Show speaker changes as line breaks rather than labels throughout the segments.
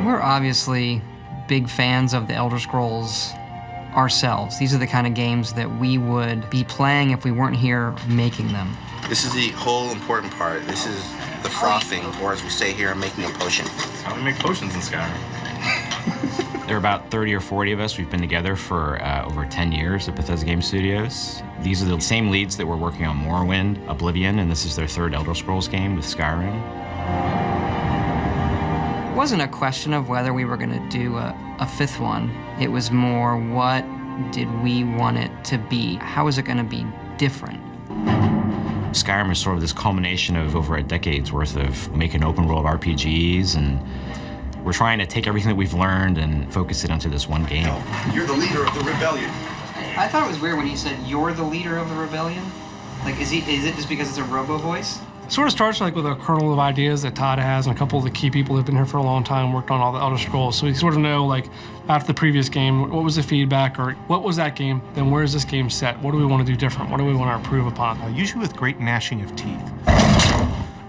We're obviously big fans of the Elder Scrolls ourselves. These are the kind of games that we would be playing if we weren't here making them.
This is the whole important part. This is the frothing, or as we say here, making a potion.
That's how we make potions in Skyrim.
There are about 30 or 40 of us. We've been together for over 10 years at Bethesda Game Studios. These are the same leads that were working on Morrowind, Oblivion, and this is their third Elder Scrolls game with Skyrim.
It wasn't a question of whether we were going to do a fifth one. It was more, what did we want it to be? How is it going to be different?
Skyrim is sort of this culmination of over a decade's worth of making open world RPGs, and we're trying to take everything that we've learned and focus it onto this one game.
You're the leader of the rebellion.
I thought it was weird when he said, "You're the leader of the rebellion." Like, is it just because it's a robo voice?
Sort of starts like with a kernel of ideas that Todd has, and a couple of the key people who've been here for a long time worked on all the Elder Scrolls. So we sort of know, like, after the previous game, what was the feedback, or what was that game? Then where is this game set? What do we want to do different? What do we want to improve upon?
Usually with great gnashing of teeth.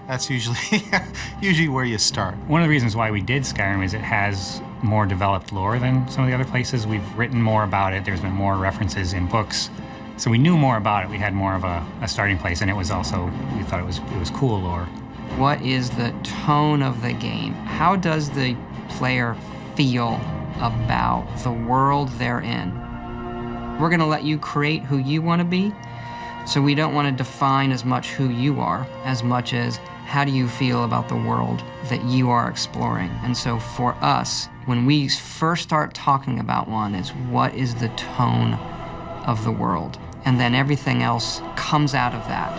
That's usually where you start.
One of the reasons why we did Skyrim is it has more developed lore than some of the other places. We've written more about it. There's been more references in books. So we knew more about it. We had more of a starting place, and it was also, we thought it was cool lore.
What is the tone of the game? How does the player feel about the world they're in? We're going to let you create who you want to be, so we don't want to define as much who you are as much as how do you feel about the world that you are exploring. And so for us, when we first start talking about one, is what is the tone of the world? And then everything else comes out of that.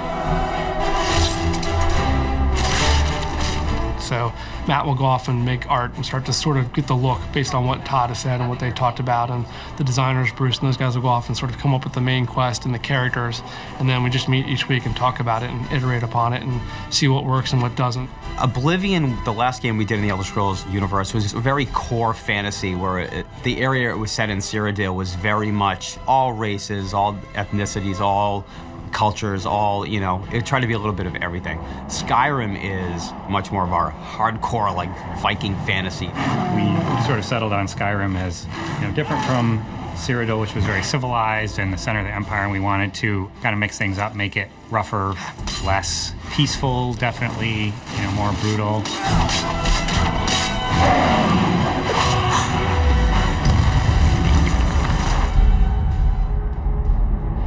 So Matt will go off and make art and start to sort of get the look based on what Todd has said and what they talked about. And the designers, Bruce and those guys, will go off and sort of come up with the main quest and the characters. And then we just meet each week and talk about it and iterate upon it and see what works and what doesn't.
Oblivion, the last game we did in the Elder Scrolls universe, was a very core fantasy where the area it was set in, Cyrodiil, was very much all races, all ethnicities, all cultures, all, it tried to be a little bit of everything. Skyrim is much more of our hardcore, like, Viking fantasy.
We sort of settled on Skyrim as, different from Cyrodiil, which was very civilized and the center of the empire, and we wanted to kind of mix things up, make it rougher, less peaceful, definitely, more brutal.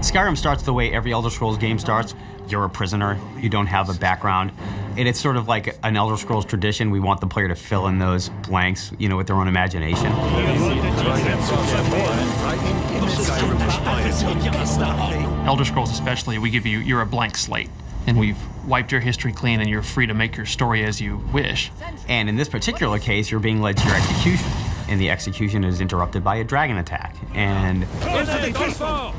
Skyrim starts the way every Elder Scrolls game starts. You're a prisoner, you don't have a background. And it's sort of like an Elder Scrolls tradition. We want the player to fill in those blanks, with their own imagination.
Elder Scrolls especially, we give you're a blank slate. And we've wiped your history clean and you're free to make your story as you wish.
And in this particular case, you're being led to your execution. And the execution is interrupted by a dragon attack. And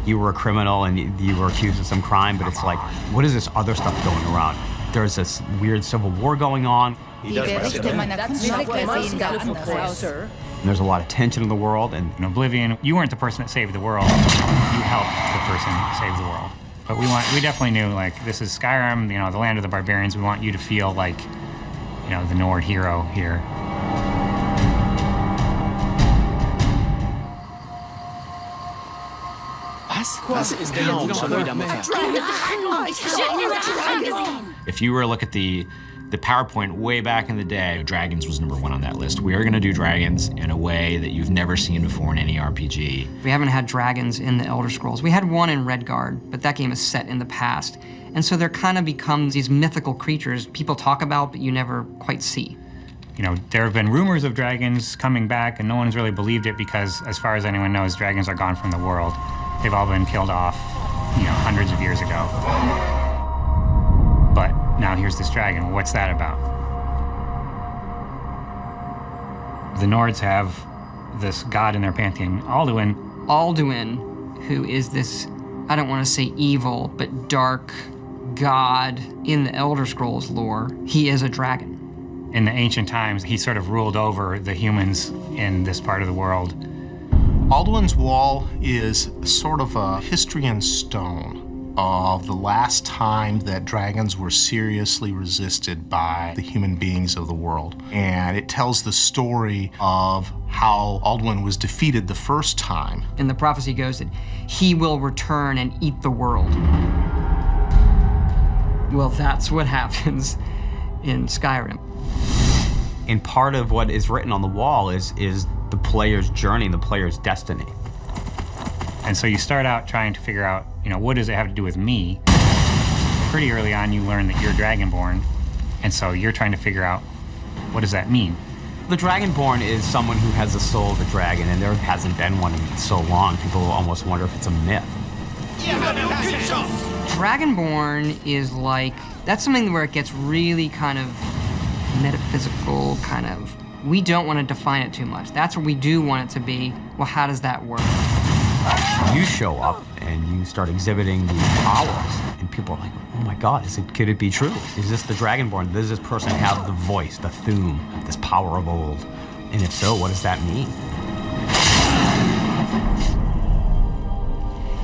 you were a criminal and you were accused of some crime, but it's like, what is this other stuff going around? There's this weird civil war going on. And there's a lot of tension in the world. And
in Oblivion, you weren't the person that saved the world. You helped the person save the world. But we definitely knew, like, this is Skyrim, the land of the barbarians. We want you to feel like, the Nord hero here.
If you were to look at the PowerPoint way back in the day, dragons was #1 on that list. We are going to do dragons in a way that you've never seen before in any RPG.
We haven't had dragons in the Elder Scrolls. We had one in Redguard, but that game is set in the past. And so there kind of becomes these mythical creatures people talk about, but you never quite see.
There have been rumors of dragons coming back, and no one's really believed it because, as far as anyone knows, dragons are gone from the world. They've all been killed off, hundreds of years ago. But now here's this dragon. What's that about? The Nords have this god in their pantheon, Alduin.
Alduin, who is this, I don't want to say evil, but dark god in the Elder Scrolls lore. He is a dragon.
In the ancient times, he sort of ruled over the humans in this part of the world.
Alduin's Wall is sort of a history in stone. of the last time that dragons were seriously resisted by the human beings of the world. And it tells the story of how Alduin was defeated the first time.
And the prophecy goes that he will return and eat the world. Well, that's what happens in Skyrim.
And part of what is written on the wall is the player's journey, the player's destiny.
And so you start out trying to figure out, what does it have to do with me? Pretty early on, you learn that you're Dragonborn, and so you're trying to figure out, what does that mean?
The Dragonborn is someone who has the soul of a dragon, and there hasn't been one in so long. People almost wonder if it's a myth.
Dragonborn is like, that's something where it gets really kind of metaphysical, we don't want to define it too much. That's what we do want it to be. Well, how does that work?
You show up and you start exhibiting these powers, and people are like, oh my God, could it be true? Is this the Dragonborn? Does this person have the voice, the Thuum, this power of old? And if so, what does that mean?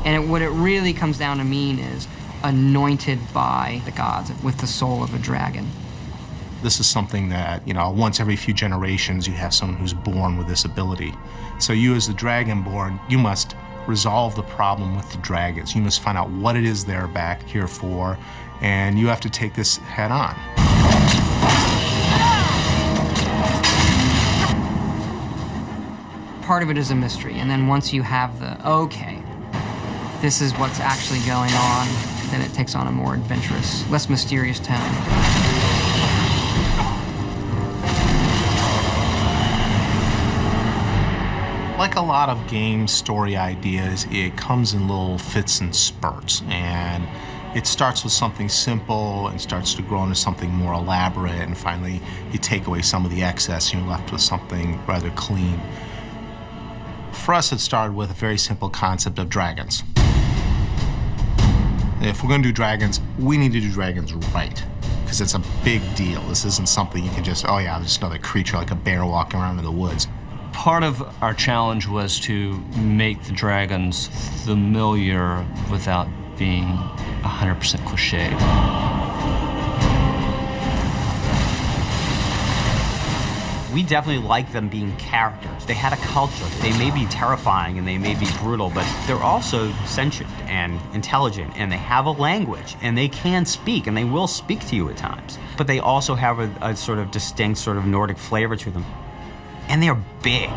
And what it really comes down to mean is anointed by the gods with the soul of a dragon.
This is something that, once every few generations, you have someone who's born with this ability. So you as the Dragonborn, you must resolve the problem with the dragons. You must find out what it is they're back here for, and you have to take this head on.
Part of it is a mystery, and then once you have okay, this is what's actually going on, then it takes on a more adventurous, less mysterious tone.
Like a lot of game story ideas, it comes in little fits and spurts, and it starts with something simple and starts to grow into something more elaborate, and finally you take away some of the excess and you're left with something rather clean. For us, it started with a very simple concept of dragons. If we're going to do dragons, we need to do dragons right, because it's a big deal. This isn't something you can just, oh yeah, there's another creature like a bear walking around in the woods.
Part of our challenge was to make the dragons familiar without being 100% cliche.
We definitely like them being characters. They had a culture. They may be terrifying and they may be brutal, but they're also sentient and intelligent, and they have a language, and they can speak, and they will speak to you at times. But they also have a sort of distinct sort of Nordic flavor to them. And they're big.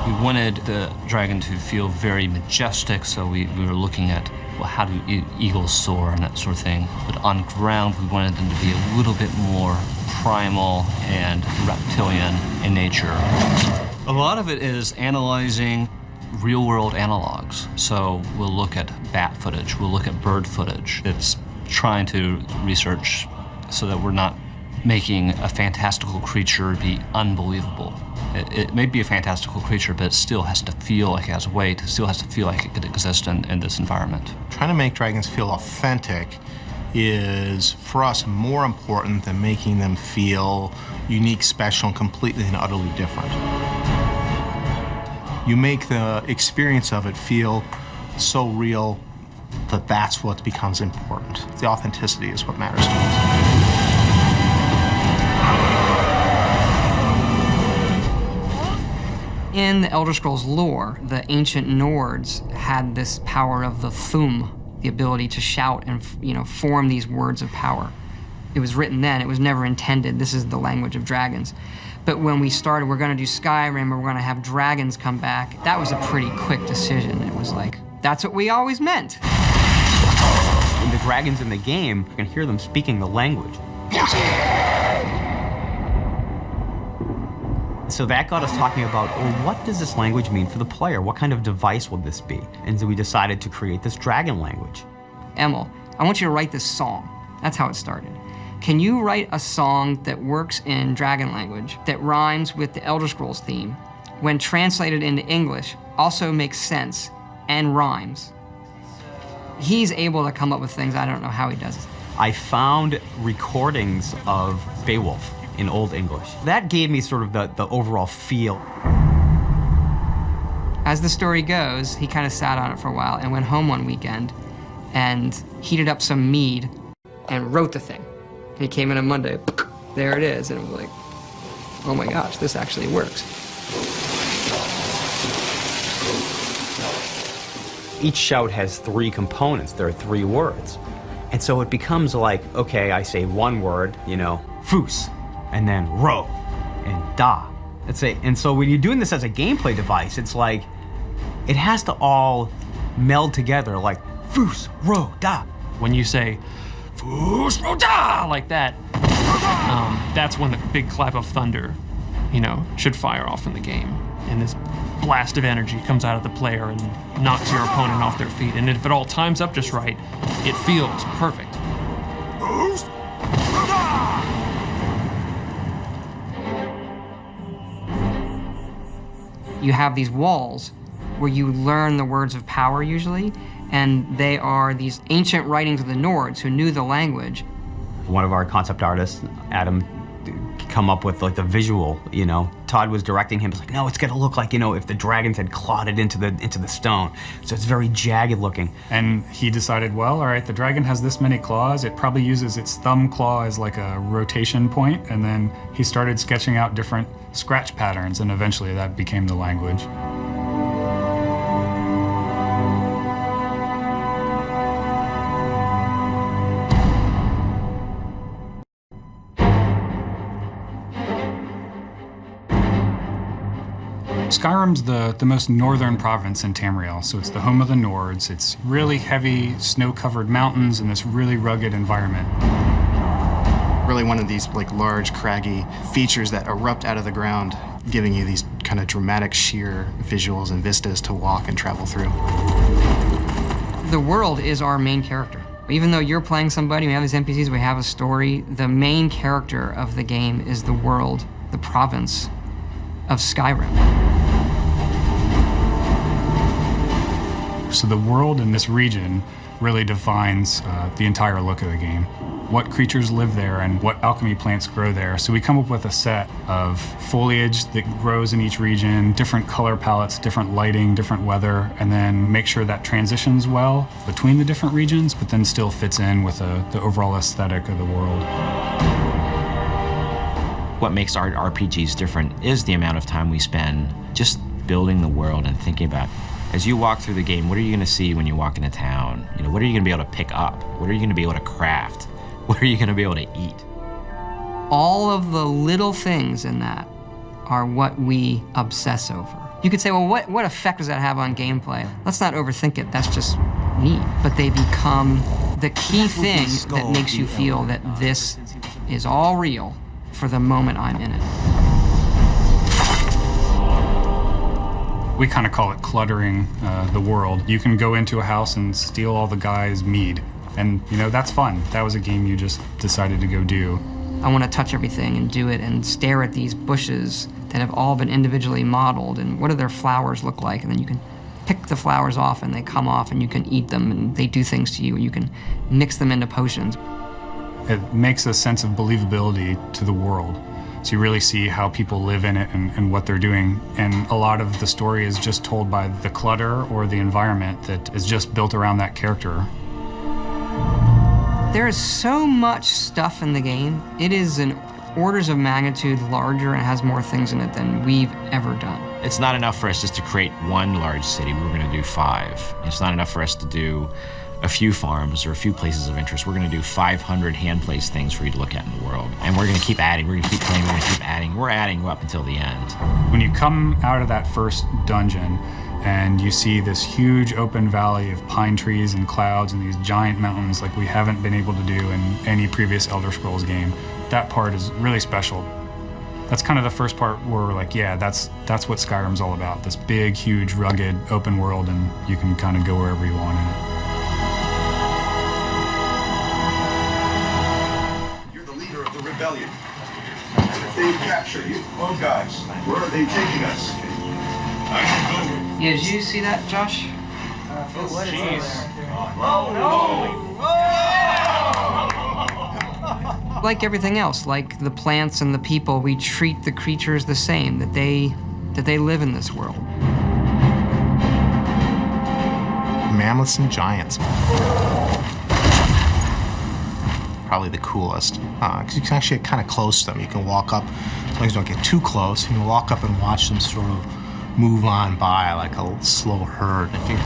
We wanted the dragon to feel very majestic, so we were looking at, well, how do eagles soar and that sort of thing. But on ground, we wanted them to be a little bit more primal and reptilian in nature. A lot of it is analyzing real-world analogs. So we'll look at bat footage, we'll look at bird footage. It's trying to research so that we're not making a fantastical creature be unbelievable. It may be a fantastical creature, but it still has to feel like it has weight. It still has to feel like it could exist in this environment.
Trying to make dragons feel authentic is, for us, more important than making them feel unique, special, and completely and utterly different. You make the experience of it feel so real that that's what becomes important. The authenticity is what matters to us.
In the Elder Scrolls lore, the ancient Nords had this power of the Thuum, the ability to shout and form these words of power. It was written then, it was never intended, this is the language of dragons. But when we started, we're gonna do Skyrim, or we're gonna have dragons come back, that was a pretty quick decision. It was like, that's what we always meant.
When the dragons in the game, you can hear them speaking the language. So that got us talking about, well, what does this language mean for the player? What kind of device will this be? And so we decided to create this dragon language.
Emil, I want you to write this song. That's how it started. Can you write a song that works in dragon language, that rhymes with the Elder Scrolls theme, when translated into English, also makes sense and rhymes? He's able to come up with things, I don't know how he does it.
I found recordings of Beowulf in Old English. That gave me sort of the overall feel.
As the story goes, he kind of sat on it for a while and went home one weekend and heated up some mead and wrote the thing. And he came in on Monday, there it is, and it was like, oh my gosh, this actually works.
Each shout has 3 components. There are 3 words. And so it becomes like, okay, I say one word, you know, foos, and then ro, and da. And so when you're doing this as a gameplay device, it's like, it has to all meld together, like foos, ro, da.
When you say, foos, ro, da, like that, that's when the big clap of thunder, you know, should fire off in the game. And this blast of energy comes out of the player and knocks your opponent off their feet. And if it all times up just right, it feels perfect.
You have these walls where you learn the words of power usually, and they are these ancient writings of the Nords who knew the language.
One of our concept artists, Adam, come up with like the visual, you know. Todd was directing him, it's like, no, it's gonna look like, you know, if the dragons had clawed it into the stone. So it's very jagged looking.
And he decided, well, all right, the dragon has this many claws, it probably uses its thumb claw as like a rotation point, and then he started sketching out different scratch patterns, and eventually that became the language. Skyrim's the most northern province in Tamriel, so it's the home of the Nords. It's really heavy, snow-covered mountains and this really rugged environment.
Really one of these like large, craggy features that erupt out of the ground, giving you these kind of dramatic, sheer visuals and vistas to walk and travel through.
The world is our main character. Even though you're playing somebody, we have these NPCs, we have a story, the main character of the game is the world, the province of Skyrim.
So the world in this region really defines the entire look of the game. What creatures live there and what alchemy plants grow there. So we come up with a set of foliage that grows in each region, different color palettes, different lighting, different weather, and then make sure that transitions well between the different regions, but then still fits in with the overall aesthetic of the world.
What makes our RPGs different is the amount of time we spend just building the world and thinking about, as you walk through the game, what are you going to see when you walk into town? You know, what are you going to be able to pick up? What are you going to be able to craft? What are you going to be able to eat?
All of the little things in that are what we obsess over. You could say, well, what effect does that have on gameplay? Let's not overthink it, that's just neat. But they become the key thing that makes you feel that this is all real for the moment I'm in it.
We kind of call it cluttering the world. You can go into a house and steal all the guy's mead. And, you know, that's fun. That was a game you just decided to go do.
I want to touch everything and do it and stare at these bushes that have all been individually modeled and what do their flowers look like, and then you can pick the flowers off and they come off and you can eat them and they do things to you and you can mix them into potions.
It makes a sense of believability to the world. So you really see how people live in it and what they're doing. And a lot of the story is just told by the clutter or the environment that is just built around that character.
There is so much stuff in the game. It is an orders of magnitude larger and has more things in it than we've ever done.
It's not enough for us just to create one large city. We're going to do 5. It's not enough for us to do a few farms or a few places of interest. We're going to do 500 hand-placed things for you to look at in the world. And we're going to keep adding, we're going to keep playing, we're going to keep adding. We're adding up until the end.
When you come out of that first dungeon and you see this huge open valley of pine trees and clouds and these giant mountains like we haven't been able to do in any previous Elder Scrolls game, that part is really special. That's kind of the first part where we're like, yeah, that's what Skyrim's all about. This big, huge, rugged, open world, and you can kind of go wherever you want in it.
Rebellion. If they capture you, oh guys, where are they taking us? I can go.
Yeah, did you see that, Josh?
What is
Like everything else, like the plants and the people, we treat the creatures the same, that they live in this world.
mammoths and giants. Probably the coolest, because you can actually get kind of close to them. You can walk up, as long as you don't get too close, you can walk up and watch them sort of move on by like a slow herd. If you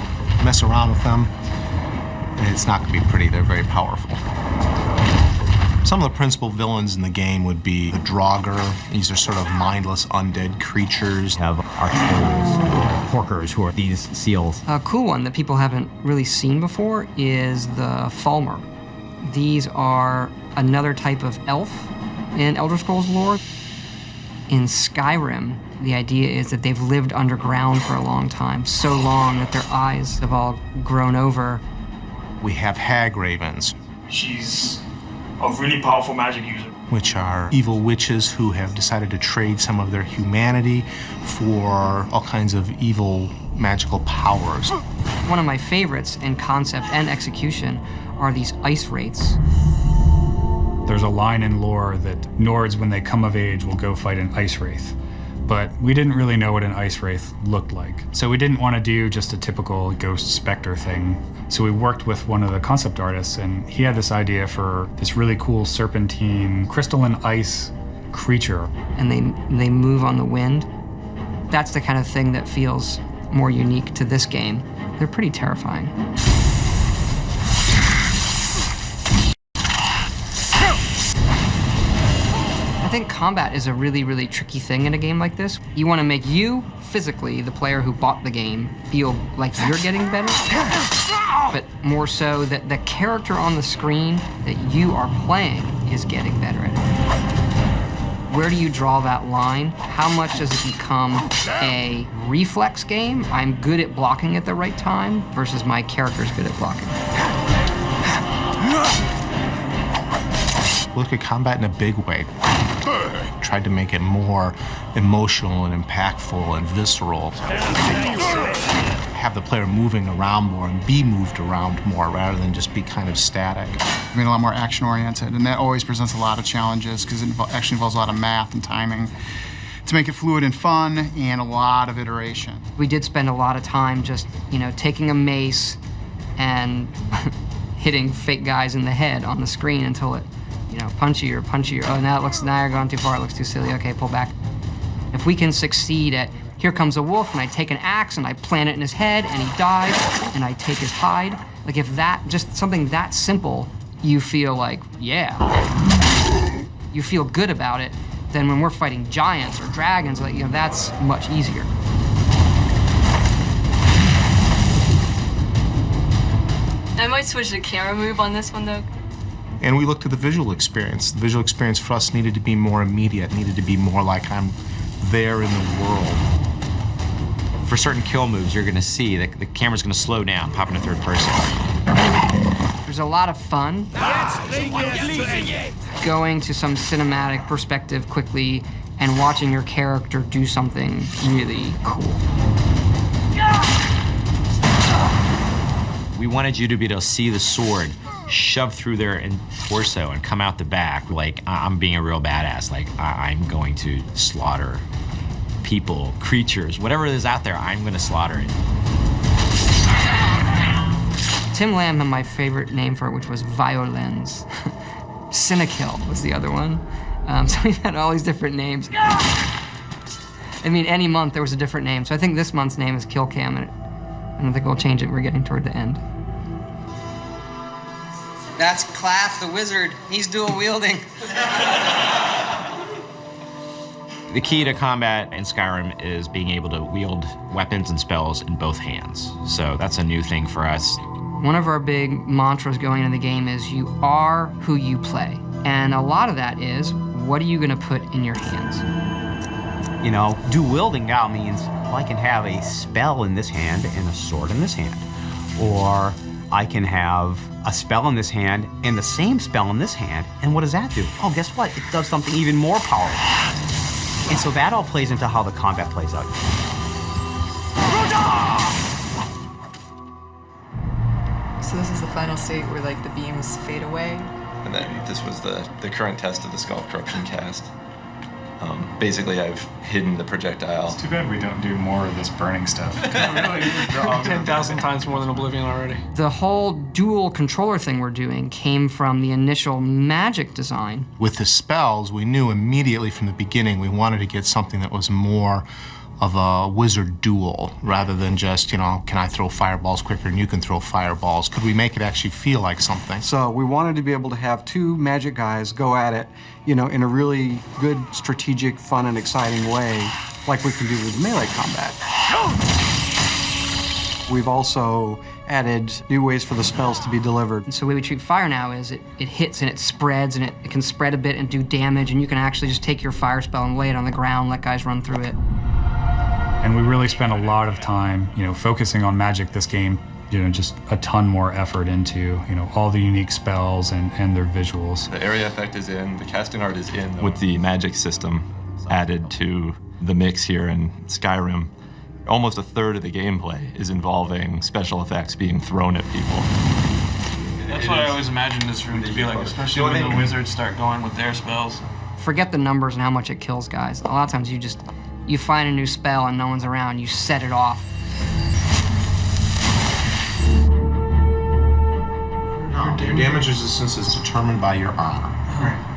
mess around with them, it's not going to be pretty. They're very powerful. Some of the principal villains in the game would be the Draugr. These are sort of mindless undead creatures.
We have our trolls, porkers, who are these seals.
A cool one that people haven't really seen before is the Falmer. These are another type of elf in Elder Scrolls lore. In Skyrim, the idea is that they've lived underground for a long time, so long that their eyes have all grown over.
We have hag ravens.
She's a really powerful magic user.
Which are evil witches who have decided to trade some of their humanity for all kinds of evil magical powers.
One of my favorites in concept and execution are these ice wraiths.
There's a line in lore that Nords, when they come of age, will go fight an ice wraith. But we didn't really know what an ice wraith looked like. So we didn't want to do just a typical ghost specter thing. So we worked with one of the concept artists, and he had this idea for this really cool serpentine crystalline ice creature.
And they move on the wind. That's the kind of thing that feels more unique to this game. They're pretty terrifying. I think combat is a really, really tricky thing in a game like this. You want to make you, physically, the player who bought the game, feel like you're getting better, but more so that the character on the screen that you are playing is getting better at it. Where do you draw that line? How much does it become a reflex game? I'm good at blocking at the right time versus my character's good at blocking.
Look at combat in a big way. Tried to make it more emotional and impactful and visceral. Have the player moving around more and be moved around more rather than just be kind of static.
I mean, a lot more action-oriented, and that always presents a lot of challenges because it actually involves a lot of math and timing to make it fluid and fun, and a lot of iteration.
We did spend a lot of time just, taking a mace and hitting fake guys in the head on the screen until it, punchier. Oh, now you're going too far, it looks too silly. Okay, pull back. If we can succeed at, here comes a wolf, and I take an axe and I plant it in his head and he dies, and I take his hide. Like if that, just something that simple, you feel like, yeah. You feel good about it, then when we're fighting giants or dragons, that's much easier.
I might switch the camera move on this one though.
And we looked at the visual experience. The visual experience for us needed to be more immediate, needed to be more like I'm there in the world.
For certain kill moves, you're gonna see that the camera's gonna slow down, pop into third person.
There's a lot of fun going to some cinematic perspective quickly and watching your character do something really cool.
We wanted you to be able to see the sword shove through their torso and come out the back like I'm being a real badass, like I'm going to slaughter people, creatures, whatever is out there, I'm going to slaughter it.
Tim Lamb had my favorite name for it, which was Violens. Cinekill was the other one. So we've had all these different names. Any month there was a different name. So I think this month's name is Kill Cam, and I don't think we'll change it. We're getting toward the end. That's Claff the wizard. He's dual wielding.
The key to combat in Skyrim is being able to wield weapons and spells in both hands. So that's a new thing for us.
One of our big mantras going into the game is you are who you play. And a lot of that is, what are you gonna put in your hands?
Dual wielding now means I can have a spell in this hand and a sword in this hand. Or I can have a spell in this hand and the same spell in this hand, and what does that do? Oh, guess what? It does something even more powerful. And so that all plays into how the combat plays out.
So this is the final state where the beams fade away?
And then this was the current test of the Skull Corruption cast. Basically, I've hidden the projectile.
It's too bad we don't do more of this burning stuff.
10,000 times more than Oblivion already.
The whole dual controller thing we're doing came from the initial Magic design.
With the spells, we knew immediately from the beginning we wanted to get something that was more of a wizard duel rather than just, can I throw fireballs quicker and you can throw fireballs? Could we make it actually feel like something?
So we wanted to be able to have two magic guys go at it, in a really good, strategic, fun, and exciting way, like we can do with melee combat. We've also added new ways for the spells to be delivered.
And so the way we treat fire now is it hits and it spreads and it can spread a bit and do damage, and you can actually just take your fire spell and lay it on the ground, let guys run through it.
And we really spent a lot of time, focusing on Magic this game, just a ton more effort into, all the unique spells and their visuals.
The area effect is in, the casting art is in. With the magic system added to the mix here in Skyrim, almost a third of the gameplay is involving special effects being thrown at people.
That's what I always imagined this room to be like, especially when the wizards start going with their spells.
Forget the numbers and how much it kills guys. A lot of times you find a new spell and no one's around, you set it off.
No, your damage resistance is determined by your armor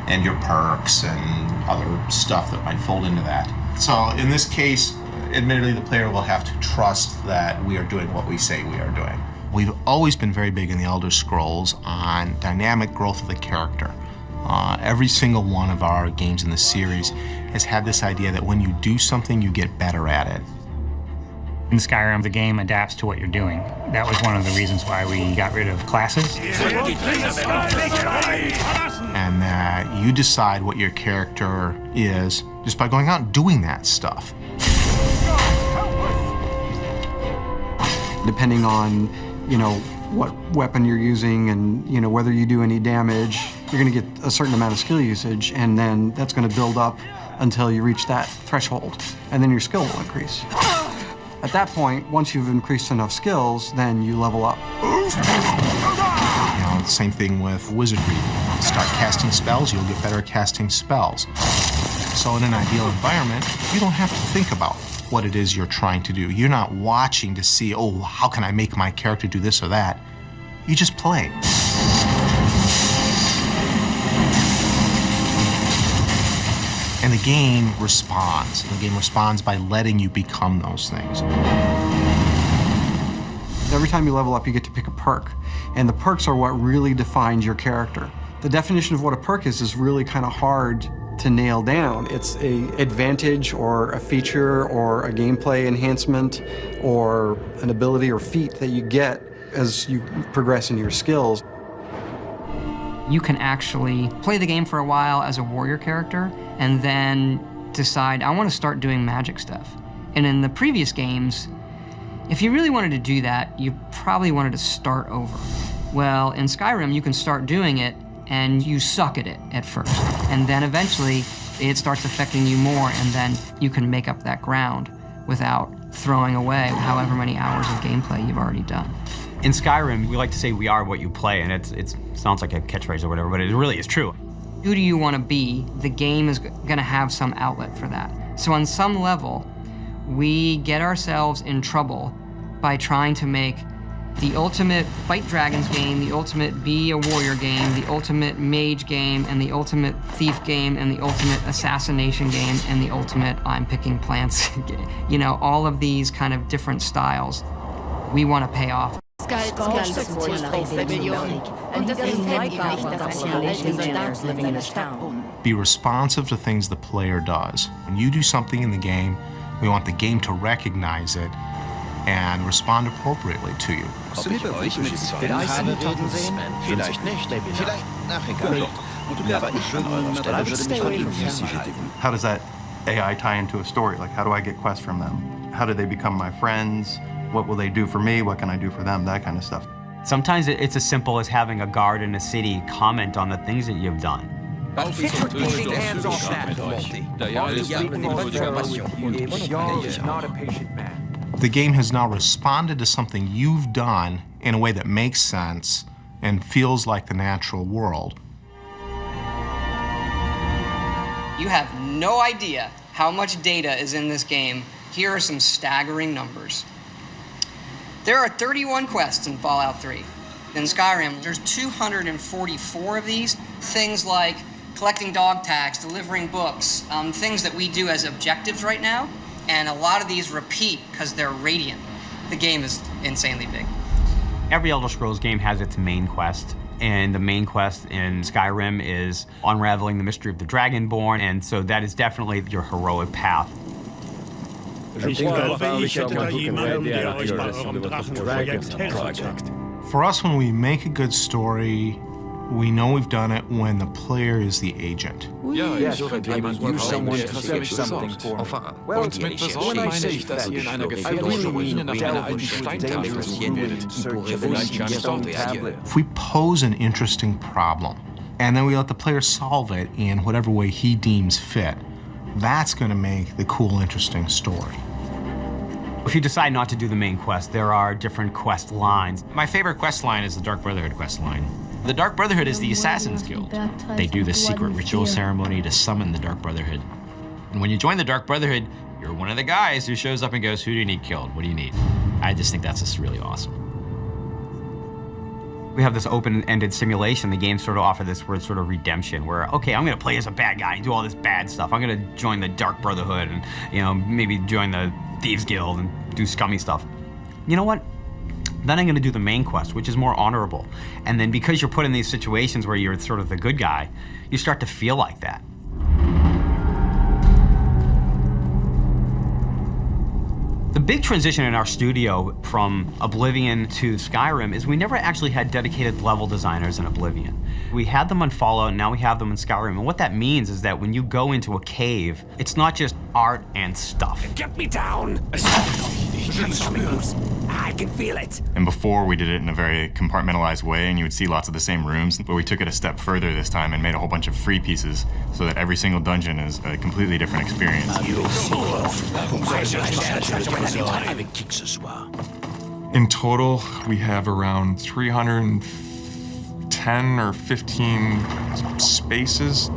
and your perks and other stuff that might fold into that. So in this case, admittedly, the player will have to trust that we are doing what we say we are doing. We've always been very big in the Elder Scrolls on dynamic growth of the character. Every single one of our games in the series has had this idea that when you do something, you get better at it.
In Skyrim, the game adapts to what you're doing. That was one of the reasons why we got rid of classes.
And that you decide what your character is just by going out and doing that stuff.
Depending on, what weapon you're using and, whether you do any damage, you're going to get a certain amount of skill usage, and then that's going to build up until you reach that threshold, and then your skill will increase. At that point, once you've increased enough skills, then you level up.
Same thing with wizardry. Start casting spells, you'll get better at casting spells. So in an ideal environment, you don't have to think about what it is you're trying to do. You're not watching to see, how can I make my character do this or that? You just play. And the game responds. The game responds by letting you become those things.
Every time you level up, you get to pick a perk. And the perks are what really defines your character. The definition of what a perk is really kind of hard to nail down. It's an advantage or a feature or a gameplay enhancement or an ability or feat that you get as you progress in your skills.
You can actually play the game for a while as a warrior character and then decide, I want to start doing magic stuff. And in the previous games, if you really wanted to do that, you probably wanted to start over. Well, in Skyrim, you can start doing it and you suck at it at first. And then eventually it starts affecting you more, and then you can make up that ground without throwing away however many hours of gameplay you've already done.
In Skyrim, we like to say we are what you play, and it sounds like a catchphrase or whatever, but it really is true.
Who do you want to be? The game is going to have some outlet for that. So on some level, we get ourselves in trouble by trying to make the ultimate fight dragons game, the ultimate be a warrior game, the ultimate mage game, and the ultimate thief game, and the ultimate assassination game, and the ultimate I'm picking plants game. All of these kind of different styles. We want to pay off.
Be responsive to things the player does. When you do something in the game, we want the game to recognize it and respond appropriately to you.
How does that AI tie into a story? Like, how do I get quests from them? How do they become my friends? What will they do for me? What can I do for them? That kind of stuff.
Sometimes it's as simple as having a guard in a city comment on the things that you've done.
Hands off that, Multi. Not a patient man.
The game has now responded to something you've done in a way that makes sense and feels like the natural world.
You have no idea how much data is in this game. Here are some staggering numbers. There are 31 quests in Fallout 3. In Skyrim, there's 244 of these. Things like collecting dog tags, delivering books, things that we do as objectives right now. And a lot of these repeat because they're radiant. The game is insanely big.
Every Elder Scrolls game has its main quest. And the main quest in Skyrim is unraveling the mystery of the Dragonborn, and so that is definitely your heroic path.
For us, when we make a good story, we know we've done it when the player is the agent.
Ja, ich könnte jemanden brauchen, der mich sagt. Und mit Besorgen meine ich, dass ihr in einer gefährlichen Ruine nach einer alten Steintafel suchen werdet. Vielleicht ganz dort ist ihr.
If we pose an interesting problem, and then we let the player solve it in whatever way he deems fit, that's going to make the cool, interesting story.
If you decide not to do the main quest, there are different quest lines.
My favorite quest line is the Dark Brotherhood quest line. The Dark Brotherhood is the Assassin's Guild. They do the secret ritual ceremony to summon the Dark Brotherhood. And when you join the Dark Brotherhood, you're one of the guys who shows up and goes, who do you need killed? What do you need? I just think that's just really awesome.
We have this open-ended simulation. The games sort of offer this sort of redemption where, okay, I'm gonna play as a bad guy and do all this bad stuff. I'm gonna join the Dark Brotherhood and, maybe join the Thieves Guild and do scummy stuff. You know what? Then I'm gonna do the main quest, which is more honorable. And then because you're put in these situations where you're sort of the good guy, you start to feel like that. The big transition in our studio from Oblivion to Skyrim is we never actually had dedicated level designers in Oblivion. We had them on Fallout, and now we have them in Skyrim. And what that means is that when you go into a cave, it's not just art and stuff.
Get me down! I can feel it.
And before, we did it in a very compartmentalized way, and you would see lots of the same rooms, but we took it a step further this time and made a whole bunch of free pieces so that every single dungeon is a completely different experience.
In total, we have around 310 or 15 spaces.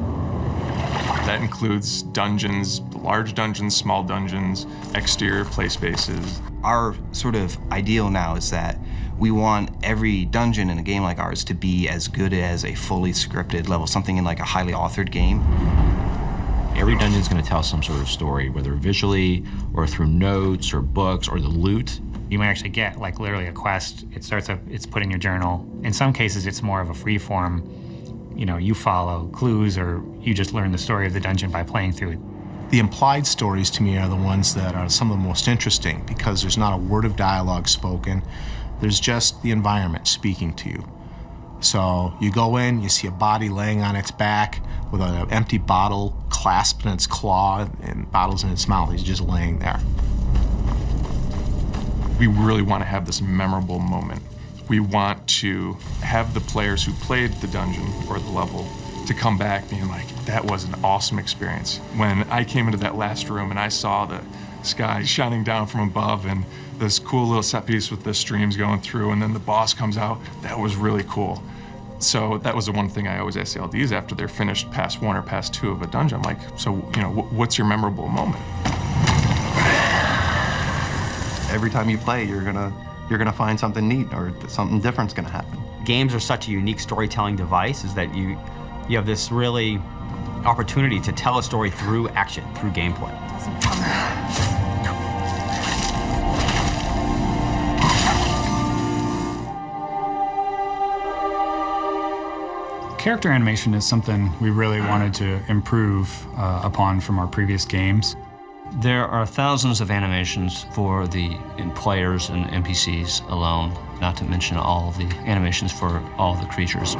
That includes dungeons, large dungeons, small dungeons, exterior play spaces.
Our sort of ideal now is that we want every dungeon in a game like ours to be as good as a fully scripted level, something in like a highly authored game.
Every dungeon is going to tell some sort of story, whether visually or through notes or books or the loot.
You might actually get like literally a quest. It's put in your journal. In some cases, it's more of a free form. You follow clues or you just learn the story of the dungeon by playing through it.
The implied stories to me are the ones that are some of the most interesting because there's not a word of dialogue spoken. There's just the environment speaking to you. So you go in, you see a body laying on its back with an empty bottle clasped in its claw and bottles in its mouth. He's just laying there.
We really want to have this memorable moment. We want to have the players who played the dungeon or the level to come back being like, that was an awesome experience. When I came into that last room and I saw the sky shining down from above and this cool little set piece with the streams going through and then the boss comes out, that was really cool. So that was the one thing I always ask the LDs after they're finished past 1 or past 2 of a dungeon. I'm like, so, what's your memorable moment?
Every time you play, you're gonna find something neat or something different's gonna happen.
Games are such a unique storytelling device is that you have this really opportunity to tell a story through action, through gameplay.
Character animation is something we really wanted to improve upon from our previous games.
There are thousands of animations for the players and NPCs alone, not to mention all of the animations for all of the creatures.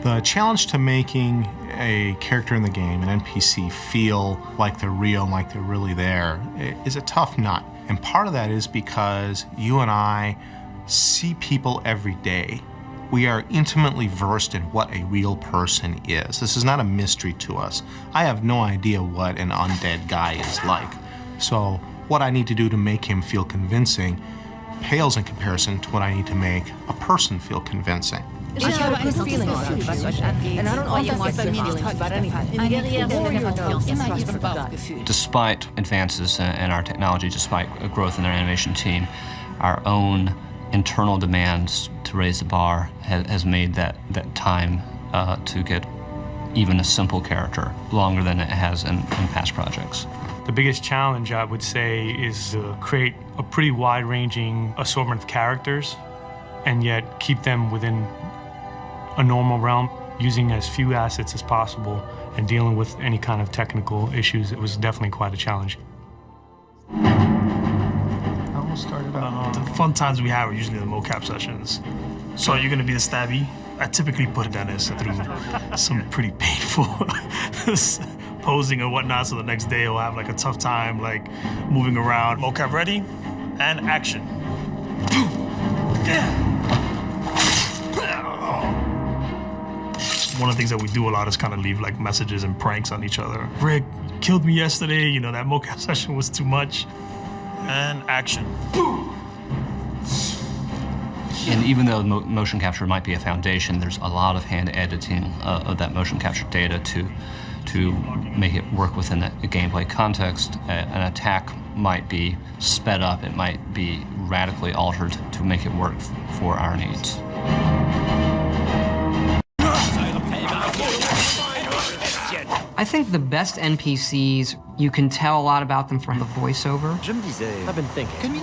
The challenge to making a character in the game, an NPC, feel like they're real, like they're really there, is a tough nut. And part of that is because you and I see people every day. We are intimately versed in what a real person is. This is not a mystery to us. I have no idea what an undead guy is like. So what I need to do to make him feel convincing pales in comparison to what I need to make a person feel convincing.
Ich habe ein Feeling and I don't always get feelings about anything.
Despite advances in our technology, despite growth in our animation team, our own internal demands to raise the bar has made that time to get even a simple character longer than it has in past projects.
The biggest challenge, I would say, is to create a pretty wide-ranging assortment of characters and yet keep them within a normal realm, using as few assets as possible and dealing with any kind of technical issues. It was definitely quite a challenge.
I almost started out. The fun times we have are usually the mocap sessions. So you're gonna be the stabby. I typically put Dennis through some pretty painful posing and whatnot, so the next day he'll have like a tough time like moving around. Mocap ready, and action. One of the things that we do a lot is kind of leave like messages and pranks on each other. Rick killed me yesterday, you know, that mocap session was too much. And action.
And even though motion capture might be a foundation, there's a lot of hand editing of that motion capture data to make it work within a gameplay context. An attack might be sped up, it might be radically altered to make it work for our needs.
I think the best NPCs, you can tell a lot about them from the voiceover.
I've been thinking.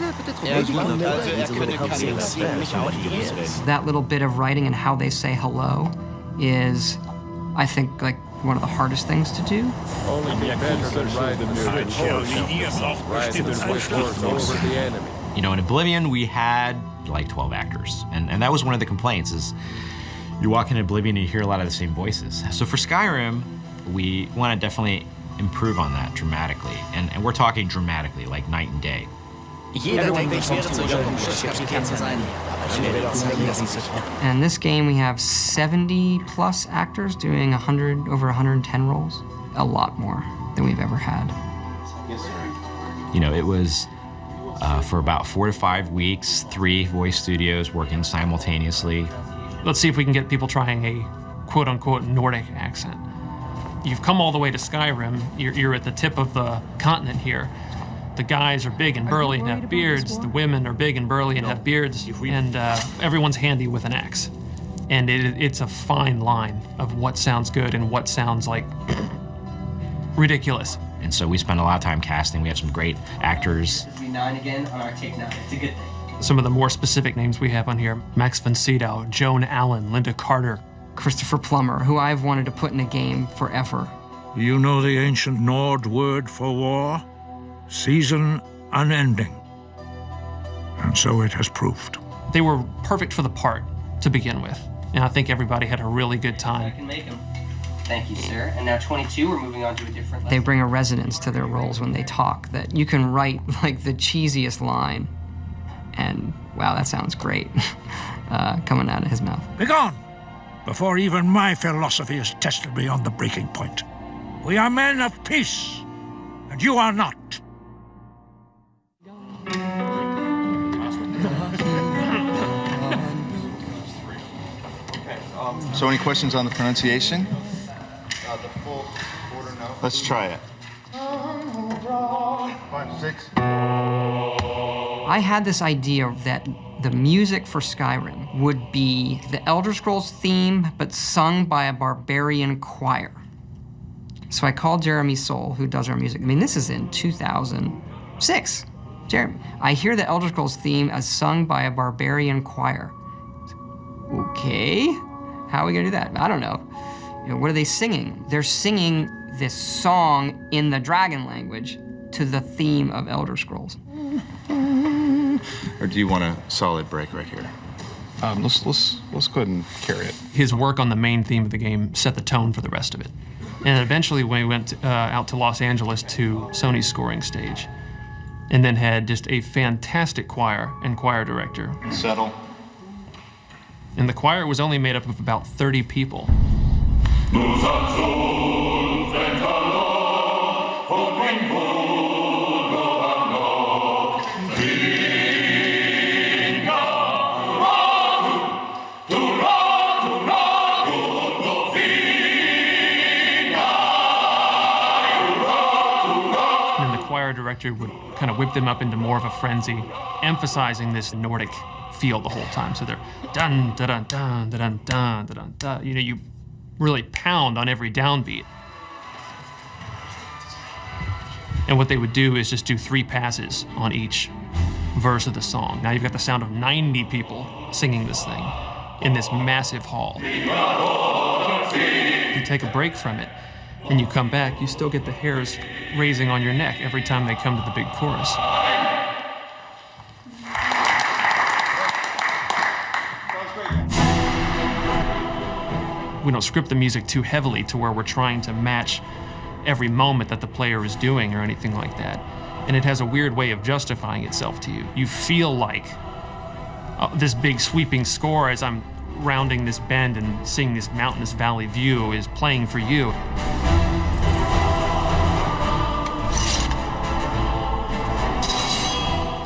That little bit of writing and how they say hello is, I think, like one of the hardest things to do.
Only be better than ride the enemy.
You know, in Oblivion, we had like 12 actors, and that was one of the complaints is you walk in Oblivion and you hear a lot of the same voices. So for Skyrim, we want to definitely improve on that dramatically, and we're talking dramatically, like night and day.
And in this game, we have 70 plus actors doing over 110 roles. A lot more than we've ever had.
You know, it was for about 4 to 5 weeks, 3 voice studios working simultaneously.
Let's see if we can get people trying a quote-unquote Nordic accent. You've come all the way to Skyrim. You're at the tip of the continent here. The guys are big and burly and have beards. The women are big and burly and have beards. And everyone's handy with an axe. And it's a fine line of what sounds good and what sounds like ridiculous.
And so we spent a lot of time casting. We have some great actors.
It'll be 9 again on our take 9. It's a good thing.
Some of the more specific names we have on here: Max von Sydow, Joan Allen, Linda Carter,
Christopher Plummer, who I've wanted to put in a game forever.
You know the ancient Nord word for war? Season unending. And so it has proved.
They were perfect for the part to begin with, and I think everybody had a really good time.
I can make them. Thank you, sir. And now 22, we're moving on to a different level.
They bring a resonance to their roles when they talk that you can write like the cheesiest line, and wow, that sounds great coming out of his mouth.
Begone, before even my philosophy has tested me on the breaking point. We are men of peace, and you are not.
So any questions on the pronunciation? Let's try it. 5, 6.
I had this idea that the music for Skyrim would be the Elder Scrolls theme, but sung by a barbarian choir. So I called Jeremy Soule, who does our music. I mean, this is in 2006. Jeremy, I hear the Elder Scrolls theme as sung by a barbarian choir. Okay, how are we gonna do that? I don't know. You know, what are they singing? They're singing this song in the dragon language to the theme of Elder Scrolls.
Or do you want a solid break right here? Let's go ahead and carry it.
His work on the main theme of the game set the tone for the rest of it. And eventually we went out to Los Angeles to Sony's scoring stage, and then had just a fantastic choir and choir director.
Settle.
And the choir was only made up of about 30 people.
art director would kind of whip them up into more of a frenzy, emphasizing this Nordic feel the whole time. So they're dun dun dun dun dun dun dun dun. You know, you really pound on every downbeat. And what they would do is just do 3 passes on each verse of the song. Now you've got the sound of 90 people singing this thing in this massive hall. You take a break from it, and you come back, you still get the hairs raising on your neck every time they come to the big chorus. We don't script the music too heavily to where we're trying to match every moment that the player is doing or anything like that. And it has a weird way of justifying itself to you. You feel like this big sweeping score as I'm rounding this bend and seeing this mountainous valley view is playing for you.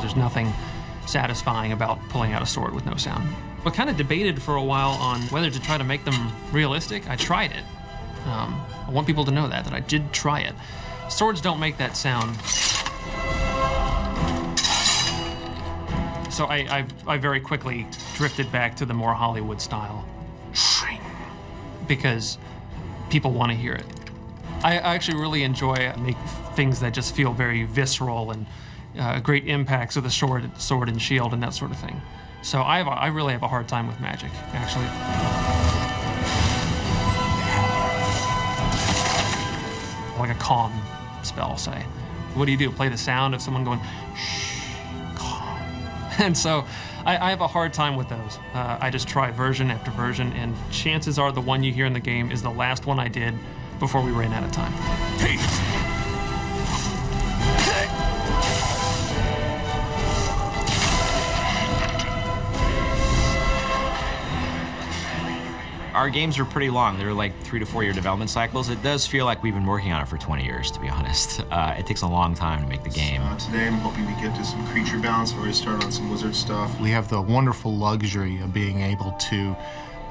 There's nothing satisfying about pulling out a sword with no sound. We kind of debated for a while on whether to try to make them realistic. I tried it. I want people to know that I did try it. Swords don't make that sound. So I very quickly drifted back to the more Hollywood style. Because people want to hear it. I actually really enjoy making things that just feel very visceral and great impacts of the sword and shield and that sort of thing. So I really have a hard time with magic, actually. Like a calm spell, say. What do? Play the sound of someone going, shh, calm. And so I have a hard time with those. I just try version after version, and chances are the one you hear in the game is the last one I did before we ran out of time. Hey.
Our games are pretty long. They're like 3 to 4 year development cycles. It does feel like we've been working on it for 20 years, to be honest. It takes a long time to make the game.
Today I'm hoping to get to some creature balance. I've already started on some wizard stuff.
We have the wonderful luxury of being able to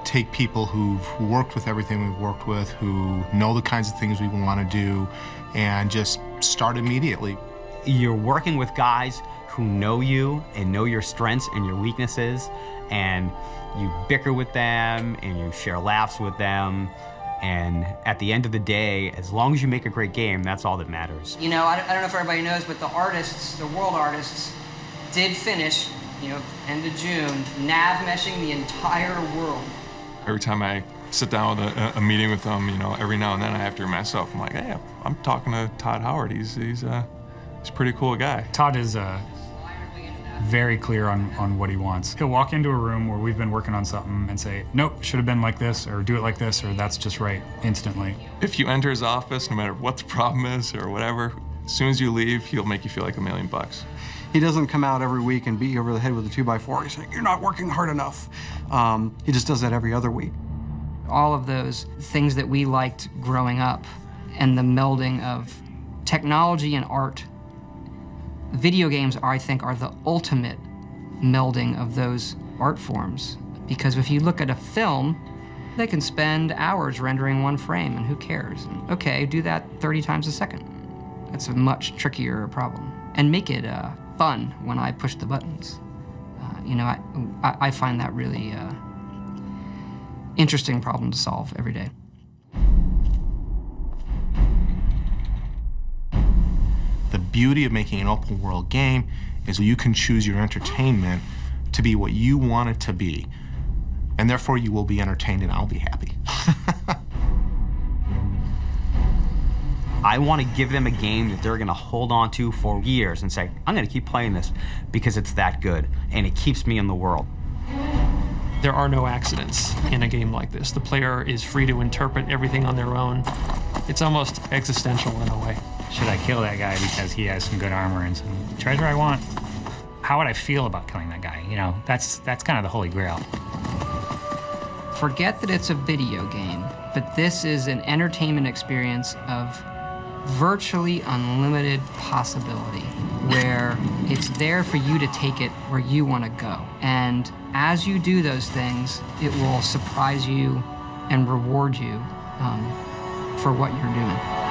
take people who've worked with everything we've worked with, who know the kinds of things we want to do, and just start immediately.
You're working with guys who know you and know your strengths and your weaknesses, and you bicker with them and you share laughs with them. And at the end of the day, as long as you make a great game, that's all that matters.
You know, I don't know if everybody knows, but the artists, the world artists, did finish, you know, end of June, nav meshing the entire world.
Every time I sit down with a meeting with them, you know, every now and then I have to remind myself, I'm like, hey, I'm talking to Todd Howard. He's a pretty cool guy.
Todd is very clear on what he wants. He'll walk into a room where we've been working on something and say, nope, should have been like this, or do it like this, or that's just right, instantly.
If you enter his office, no matter what the problem is or whatever, as soon as you leave, he'll make you feel like $1 million.
He doesn't come out every week and beat you over the head with a 2x4. He's like, you're not working hard enough. He just does that every other week.
All of those things that we liked growing up and the melding of technology and art. Video games, I think, are the ultimate melding of those art forms. Because if you look at a film, they can spend hours rendering one frame, and who cares? Okay, do that 30 times a second. That's a much trickier problem. And make it fun when I push the buttons. You know, I find that really interesting problem to solve every day.
The beauty of making an open world game is you can choose your entertainment to be what you want it to be. And therefore you will be entertained and I'll be happy.
I want to give them a game that they're going to hold on to for years and say, I'm going to keep playing this because it's that good and it keeps me in the world.
There are no accidents in a game like this. The player is free to interpret everything on their own. It's almost existential in a way.
Should I kill that guy because he has some good armor and some treasure I want? How would I feel about killing that guy? You know, that's kind of the holy grail.
Forget that it's a video game, but this is an entertainment experience of virtually unlimited possibility, where it's there for you to take it where you want to go. And as you do those things, it will surprise you and reward you for what you're doing.